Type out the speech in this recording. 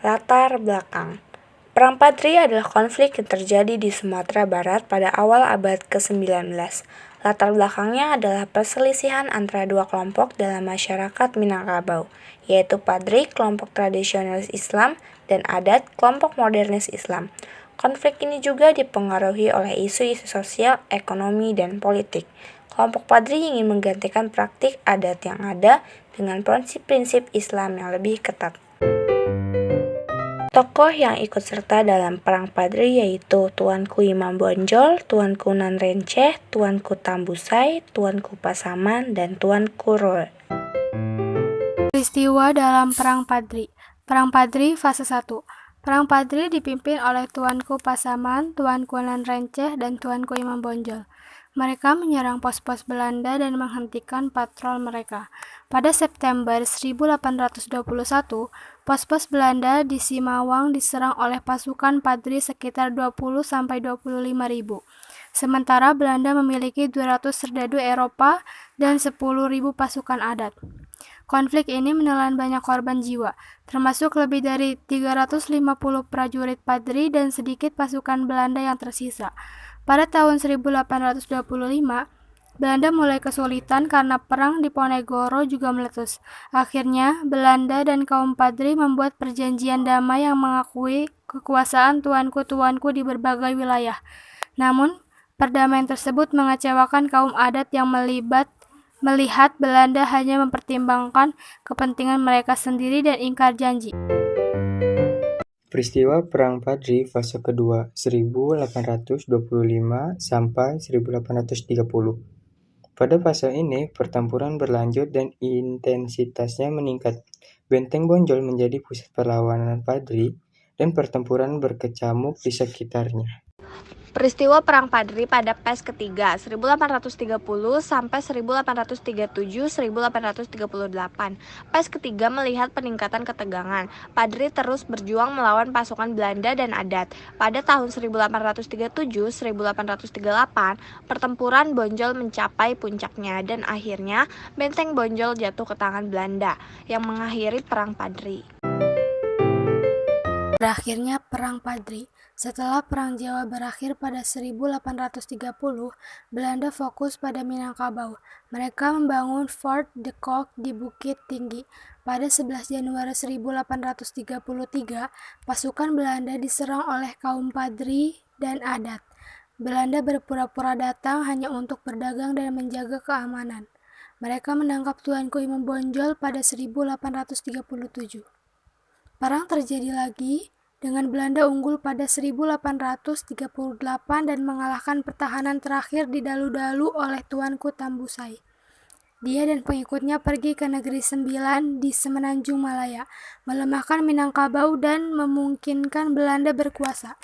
Latar belakang. Perang Padri adalah konflik yang terjadi di Sumatera Barat pada awal abad ke-19. Latar belakangnya adalah perselisihan antara dua kelompok dalam masyarakat Minangkabau, yaitu Padri, kelompok tradisionalis Islam, dan Adat, kelompok modernis Islam. Konflik ini juga dipengaruhi oleh isu-isu sosial, ekonomi, dan politik. Kelompok Padri ingin menggantikan praktik adat yang ada dengan prinsip-prinsip Islam yang lebih ketat. Tokoh yang ikut serta dalam Perang Padri yaitu Tuanku Imam Bonjol, Tuanku Nan Renceh, Tuanku Tambusai, Tuanku Pasaman, dan Tuanku Roe. Peristiwa dalam Perang Padri. Perang Padri fase 1. Perang Padri dipimpin oleh Tuanku Pasaman, Tuanku Nan Renceh, dan Tuanku Imam Bonjol. Mereka menyerang pos-pos Belanda dan menghentikan patrol mereka. Pada September 1821, pos-pos Belanda di Simawang diserang oleh pasukan Padri sekitar 20-25 ribu. Sementara Belanda memiliki 200 serdadu Eropa dan 10.000 pasukan adat. Konflik ini menelan banyak korban jiwa, termasuk lebih dari 350 prajurit Padri dan sedikit pasukan Belanda yang tersisa. Pada tahun 1825, Belanda mulai kesulitan karena perang di Ponegoro juga meletus. Akhirnya, Belanda dan kaum Padri membuat perjanjian damai yang mengakui kekuasaan tuanku-tuanku di berbagai wilayah. Namun, perdamaian tersebut mengecewakan kaum adat yang melihat Belanda hanya mempertimbangkan kepentingan mereka sendiri dan ingkar janji. Peristiwa Perang Padri fase kedua 1825 sampai 1830. Pada fase ini, pertempuran berlanjut dan intensitasnya meningkat. Benteng Bonjol menjadi pusat perlawanan Padri dan pertempuran berkecamuk di sekitarnya. Peristiwa Perang Padri pada PES ketiga 1830 sampai 1837-1838. PES ketiga melihat peningkatan ketegangan. Padri terus berjuang melawan pasukan Belanda dan Adat. Pada tahun 1837-1838, pertempuran Bonjol mencapai puncaknya dan akhirnya Benteng Bonjol jatuh ke tangan Belanda yang mengakhiri Perang Padri. Berakhirnya Perang Padri. Setelah Perang Jawa berakhir pada 1830, Belanda fokus pada Minangkabau. Mereka membangun Fort de Kock di Bukit Tinggi. Pada 11 Januari 1833, pasukan Belanda diserang oleh kaum Padri dan Adat. Belanda berpura-pura datang hanya untuk berdagang dan menjaga keamanan. Mereka menangkap Tuanku Imam Bonjol pada 1837. Perang terjadi lagi dengan Belanda unggul pada 1838 dan mengalahkan pertahanan terakhir di Dalu-Dalu oleh Tuanku Tambusai. Dia dan pengikutnya pergi ke Negeri Sembilan di Semenanjung Malaya, melemahkan Minangkabau dan memungkinkan Belanda berkuasa.